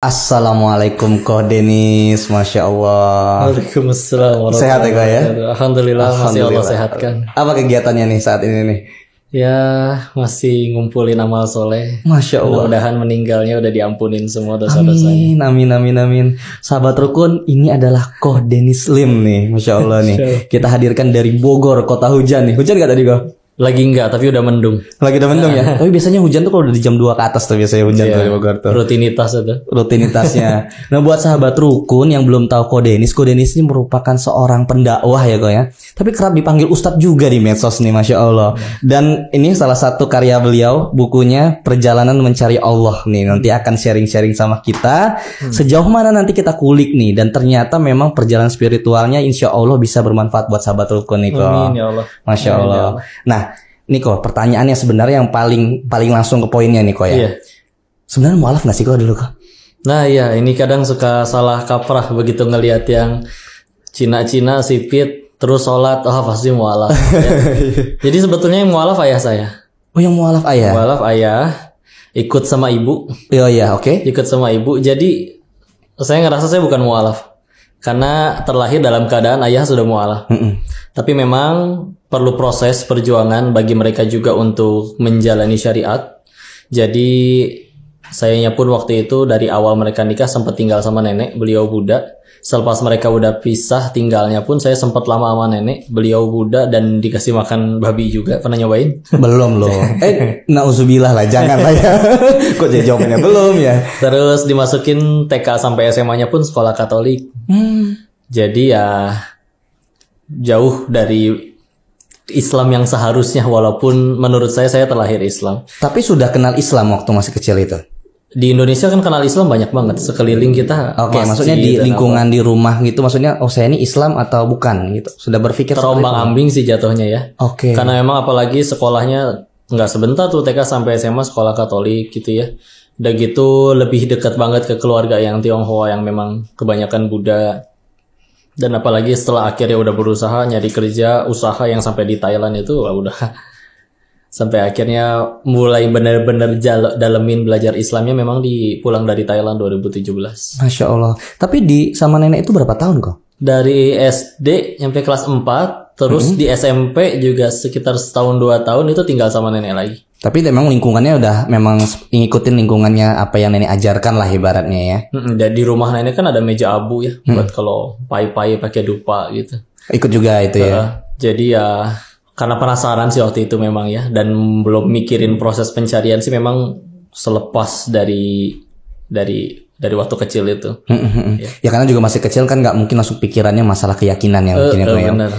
Assalamualaikum Koh Denis, Masya Allah. Waalaikumsalam. Sehat ya Kak ya? Alhamdulillah, masih Allah sehatkan. Apa kegiatannya nih saat ini nih? Ya masih ngumpulin amal soleh. Masya Allah. Mudah-mudahan meninggalnya udah diampunin semua dosa-dosanya. Amin. Sahabat rukun, ini adalah Koh Denis Lim nih, Masya Allah nih. Kita hadirkan dari Bogor, kota hujan nih. Hujan gak tadi Koh? Lagi enggak, tapi udah mendung. Lagi udah mendung ya. Tapi biasanya hujan tuh kalau udah di jam 2 ke atas tuh biasanya hujan tuh di Bogor tuh. Rutinitas itu. Rutinitasnya. Nah, buat sahabat rukun yang belum tahu Koh Denis ini merupakan seorang pendakwah ya Koh ya. Tapi kerap dipanggil ustadz juga di medsos nih, Masya Allah. Dan ini salah satu karya beliau, bukunya Perjalanan Mencari Allah nih. Nanti akan sharing-sharing sama kita sejauh mana nanti kita kulik nih. Dan ternyata memang perjalanan spiritualnya insya Allah bisa bermanfaat buat sahabat rukun nih Koh. Amin ya Allah. Masya Allah. Ya Allah. Nah, Niko, pertanyaannya sebenarnya yang paling langsung ke poinnya nih Ko ya. Iya. Sebenarnya mualaf nggak sih Ko dulu Ko? Nah iya, ini kadang suka salah kaprah begitu ngelihat yang Cina-Cina sipit terus sholat, pasti mualaf. Ya. Jadi sebetulnya yang mualaf ayah saya. Oh, yang mualaf ayah? Mualaf ayah, ikut sama ibu. Iya, oke. Ikut sama ibu. Jadi saya ngerasa saya bukan mualaf karena terlahir dalam keadaan ayah sudah mualaf. Tapi memang perlu proses perjuangan bagi mereka juga untuk menjalani syariat. Jadi sayanya pun waktu itu dari awal mereka nikah sempat tinggal sama nenek, beliau Buddha. Selepas mereka udah pisah tinggalnya pun saya sempat lama sama nenek, beliau Buddha, dan dikasih makan babi juga. Pernah nyobain? Belum loh. Nauzubillah lah, jangan lah ya. Kok jadi jawabannya belum ya? Terus dimasukin TK sampai SMA-nya pun sekolah Katolik. Jadi ya jauh dari Islam yang seharusnya, walaupun menurut saya terlahir Islam. Tapi sudah kenal Islam waktu masih kecil itu? Di Indonesia kan kenal Islam banyak banget, sekeliling kita. Oke, maksudnya di lingkungan di rumah gitu, maksudnya saya ini Islam atau bukan gitu? Sudah berpikir terombang-ambing sih jatuhnya ya. Oke. Karena memang apalagi sekolahnya nggak sebentar tuh, TK sampai SMA sekolah Katolik gitu ya. Udah gitu lebih dekat banget ke keluarga yang Tionghoa yang memang kebanyakan Buddha. Dan apalagi setelah akhirnya udah berusaha nyari kerja, usaha yang sampai di Thailand itu udah sampai akhirnya mulai benar-benar dalemin belajar Islamnya memang pulang dari Thailand 2017. Masya Allah. Tapi sama nenek itu berapa tahun kok? Dari SD sampai kelas 4, terus di SMP juga sekitar setahun 2 tahun itu tinggal sama nenek lagi. Tapi memang lingkungannya udah memang ngikutin lingkungannya apa yang nenek ajarkan lah ibaratnya ya. Dan di rumah nenek kan ada meja abu ya, buat kalau pai-pai pakai dupa gitu. Ikut juga itu ya. Jadi ya karena penasaran sih waktu itu memang ya, dan belum mikirin proses pencarian sih memang selepas dari waktu kecil itu. Ya karena juga masih kecil kan, nggak mungkin langsung pikirannya masalah keyakinan ya mungkin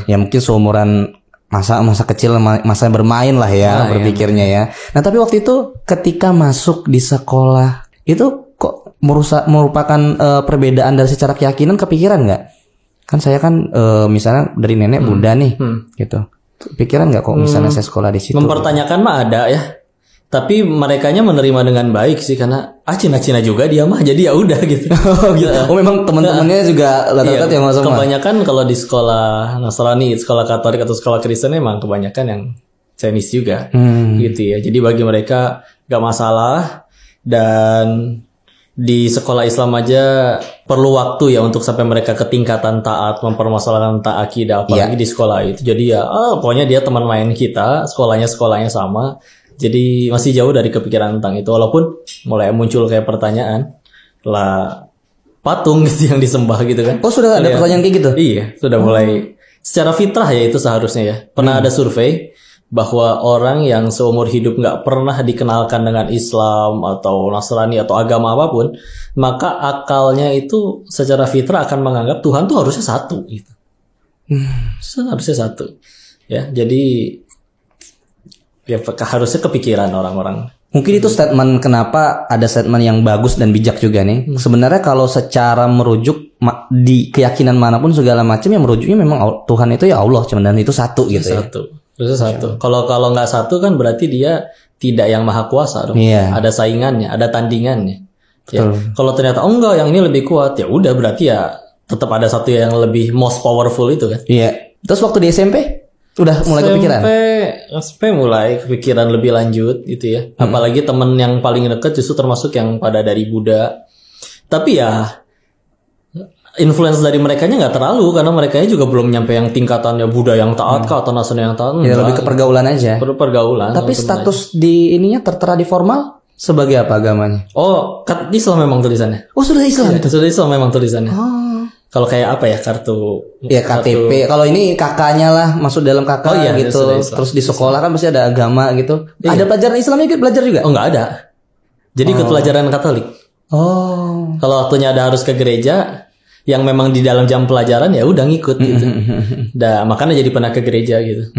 ya mungkin seumuran masa kecil, masa bermain lah ya berpikirnya ya. Nah tapi waktu itu ketika masuk di sekolah itu kok merupakan perbedaan dari secara keyakinan, kepikiran nggak? Kan saya kan misalnya dari nenek Buddha nih gitu. Pikiran nggak kok misalnya saya sekolah di situ? Mempertanyakan mah ada ya. Tapi merekanya menerima dengan baik sih, karena Cina-Cina juga dia mah, jadi ya udah gitu. Oh memang teman-temannya juga rata-rata yang masuk. Kebanyakan kalau di sekolah Nasrani, sekolah Katolik atau sekolah Kristen memang kebanyakan yang Chinese juga, gitu ya. Jadi bagi mereka gak masalah, dan di sekolah Islam aja perlu waktu ya untuk sampai mereka ke tingkatan taat, mempermasalahkan akidah apalagi di sekolah itu. Jadi ya pokoknya dia teman main kita, sekolahnya sama. Jadi masih jauh dari kepikiran tentang itu, walaupun mulai muncul kayak pertanyaan lah patung gitu yang disembah gitu kan. Oh sudah ada pertanyaan kayak gitu? Iya, sudah mulai secara fitrah ya itu seharusnya ya. Pernah ada survei bahwa orang yang seumur hidup nggak pernah dikenalkan dengan Islam atau Nasrani atau agama apapun, maka akalnya itu secara fitrah akan menganggap Tuhan tuh harusnya satu gitu. Harusnya satu. Ya, jadi ya harusnya kepikiran orang-orang. Mungkin itu statement, kenapa ada statement yang bagus dan bijak juga nih. Sebenarnya kalau secara merujuk di keyakinan manapun segala macam, yang merujuknya memang Tuhan itu ya Allah, dan itu satu gitu ya. Satu. Kalau nggak satu kan berarti dia tidak yang maha kuasa dong. Ada saingannya, ada tandingannya. Ya. Kalau ternyata enggak, yang ini lebih kuat, ya udah berarti ya tetap ada satu yang lebih most powerful itu kan. Iya. Terus waktu di SMP udah mulai kepikiran? SMP mulai kepikiran lebih lanjut gitu ya. Apalagi temen yang paling dekat justru termasuk yang pada dari Buddha. Tapi ya influence dari merekanya nggak terlalu, karena mereka juga belum nyampe yang tingkatannya Buddha yang taat atau Nasrani yang taat. Ya, lebih ke pergaulan aja. Pergaulan. Tapi status di ininya tertera di formal sebagai apa agamanya? Oh, Islam memang tulisannya. Oh, sudah Islam. Ya, sudah Islam memang tulisannya. Oh. Kalau kayak apa ya, kartu? Ya KTP. Kalau ini kakaknya lah, masuk dalam kakak gitu. Terus di sekolah kan pasti ada agama gitu. Iya. Ada pelajaran Islamnya ikut belajar juga? Oh, nggak ada. Jadi ikut pelajaran Katolik. Oh. Kalau waktunya ada harus ke gereja, yang memang di dalam jam pelajaran ya udah ngikut gitu. Makanya jadi pernah ke gereja gitu.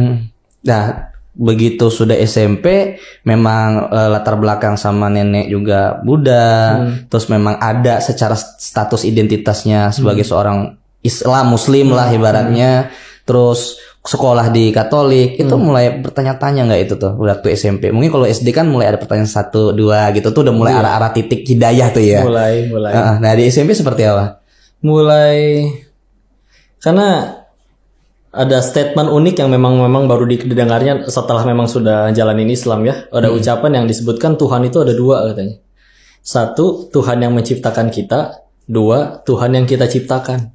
Nah, begitu sudah SMP memang latar belakang sama nenek juga Buddha, terus memang ada secara status identitasnya sebagai seorang Islam Muslim lah ibaratnya, terus sekolah di Katolik itu mulai bertanya-tanya nggak itu tuh waktu SMP? Mungkin kalau SD kan mulai ada pertanyaan 1, 2 gitu tuh udah mulai arah-arah titik hidayah tuh ya. Mulai. Nah di SMP seperti apa? Mulai karena ada statement unik yang memang baru didengarnya setelah memang sudah jalanin Islam ya. Ada ucapan yang disebutkan Tuhan itu ada 2 katanya. 1, Tuhan yang menciptakan kita. 2, Tuhan yang kita ciptakan.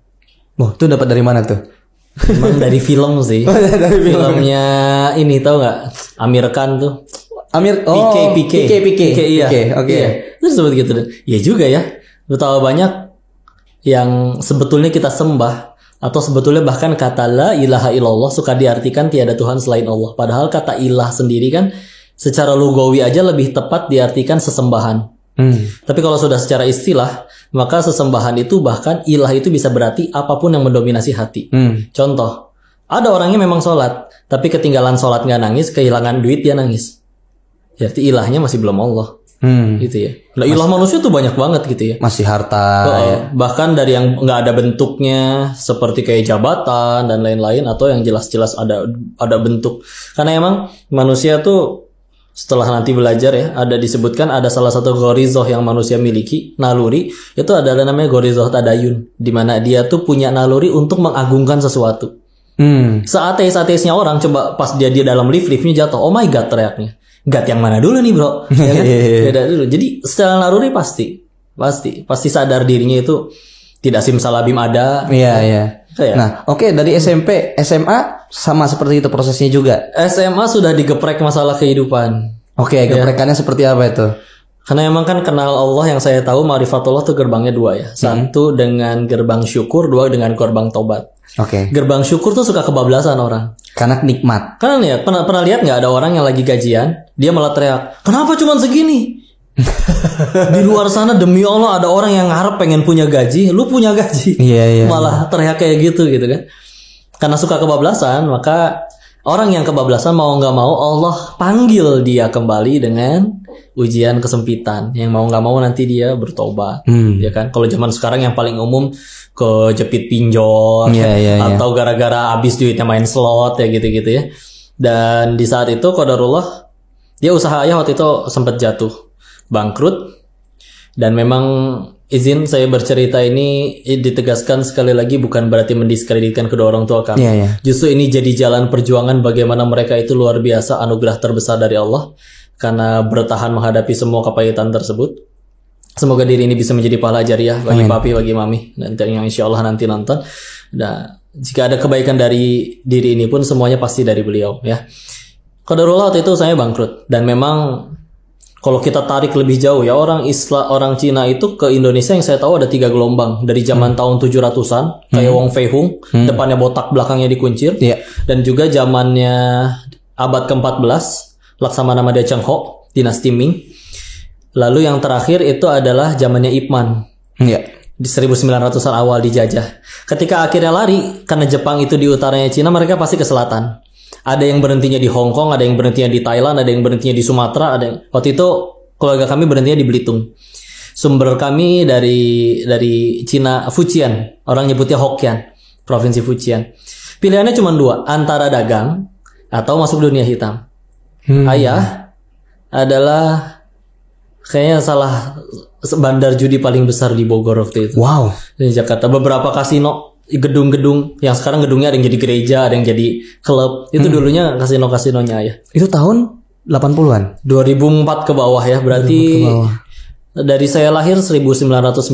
Wah, itu dapat dari mana tuh? Emang dari film sih. Dari filmnya ini tahu nggak? Amir Khan tuh. PK. Iya. Oke. Terus sebut gitu. Iya juga ya. Betapa banyak yang sebetulnya kita sembah, atau sebetulnya bahkan kata la ilaha illallah suka diartikan tiada Tuhan selain Allah. Padahal kata ilah sendiri kan secara lugawi aja lebih tepat diartikan sesembahan. Tapi kalau sudah secara istilah, maka sesembahan itu bahkan ilah itu bisa berarti apapun yang mendominasi hati. Contoh, ada orangnya memang sholat, tapi ketinggalan sholat nggak nangis, kehilangan duit dia nangis. Berarti ilahnya masih belum Allah. Gitu ya. Nah, ilah manusia tuh banyak banget gitu ya. Masih harta. Ya. Bahkan dari yang nggak ada bentuknya seperti kayak jabatan dan lain-lain, atau yang jelas-jelas ada bentuk. Karena emang manusia tuh setelah nanti belajar ya, ada disebutkan ada salah satu gorizoh yang manusia miliki, naluri, itu adalah namanya gorizoh tadayun, di mana dia tuh punya naluri untuk mengagungkan sesuatu. Seateis-ateisnya orang coba pas dia dalam liftnya jatuh, oh my god teriaknya. Gat yang mana dulu nih bro? Ya kan? Beda dulu. Jadi secara naluri pasti sadar dirinya itu tidak simsalabim ada. Iya. Nah, oke, dari SMP, SMA sama seperti itu prosesnya juga. SMA sudah digeprek masalah kehidupan. Oke, geprekannya seperti apa itu? Karena emang kan kenal Allah yang saya tahu ma'rifatullah tuh gerbangnya 2 ya. 1 dengan gerbang syukur, 2 dengan gerbang tobat. Oke. Gerbang syukur tuh suka kebablasan orang. Karena nikmat. Karena ya pernah lihat nggak ada orang yang lagi gajian, dia malah teriak, kenapa cuma segini? Di luar sana demi Allah ada orang yang ngarep pengen punya gaji, lu punya gaji. Iya. Malah teriak kayak gitu kan. Karena suka kebablasan, maka orang yang kebablasan mau nggak mau Allah panggil dia kembali dengan ujian kesempitan. Yang mau nggak mau nanti dia bertobat, ya kan? Kalau zaman sekarang yang paling umum kejepit pinjol, atau gara-gara habis duitnya main slot ya gitu-gitu ya. Dan di saat itu qadarullah dia usahanya waktu itu sempat jatuh, bangkrut. Dan memang izin saya bercerita ini ditegaskan sekali lagi bukan berarti mendiskreditkan kedua orang tua kami. Justru ini jadi jalan perjuangan bagaimana mereka itu luar biasa anugerah terbesar dari Allah karena bertahan menghadapi semua kepahitan tersebut. Semoga diri ini bisa menjadi pahala jariah bagi papi, bagi mami, dan yang insya Allah nanti nonton. Nah, jika ada kebaikan dari diri ini pun semuanya pasti dari beliau ya. Qadarullah waktu itu saya bangkrut, dan memang kalau kita tarik lebih jauh ya, orang Cina itu ke Indonesia yang saya tahu ada 3 gelombang dari zaman tahun 700-an kayak Wong Fei Hung, depannya botak belakangnya dikuncir, dan juga zamannya abad ke-14 Laksamana Madya Cheng Ho, dinasti Ming. Lalu yang terakhir itu adalah zamannya Ip Man. Di 1900-an awal dijajah. Ketika akhirnya lari, karena Jepang itu di utaranya Cina, mereka pasti ke selatan. Ada yang berhentinya di Hong Kong, ada yang berhentinya di Thailand, ada yang berhentinya di Sumatera, waktu itu keluarga kami berhentinya di Belitung. Sumber kami dari Cina, Fujian, orang nyebutnya Hokkien, provinsi Fujian. Pilihannya cuma 2, antara dagang atau masuk dunia hitam. Ayah adalah kayaknya salah bandar judi paling besar di Bogor waktu itu. Wow. Di Jakarta. Beberapa kasino, gedung-gedung yang sekarang gedungnya ada yang jadi gereja, ada yang jadi klub. Itu dulunya kasino-kasinonya ayah. Itu tahun 80-an? 2004 ke bawah ya. Berarti Dari saya lahir 1991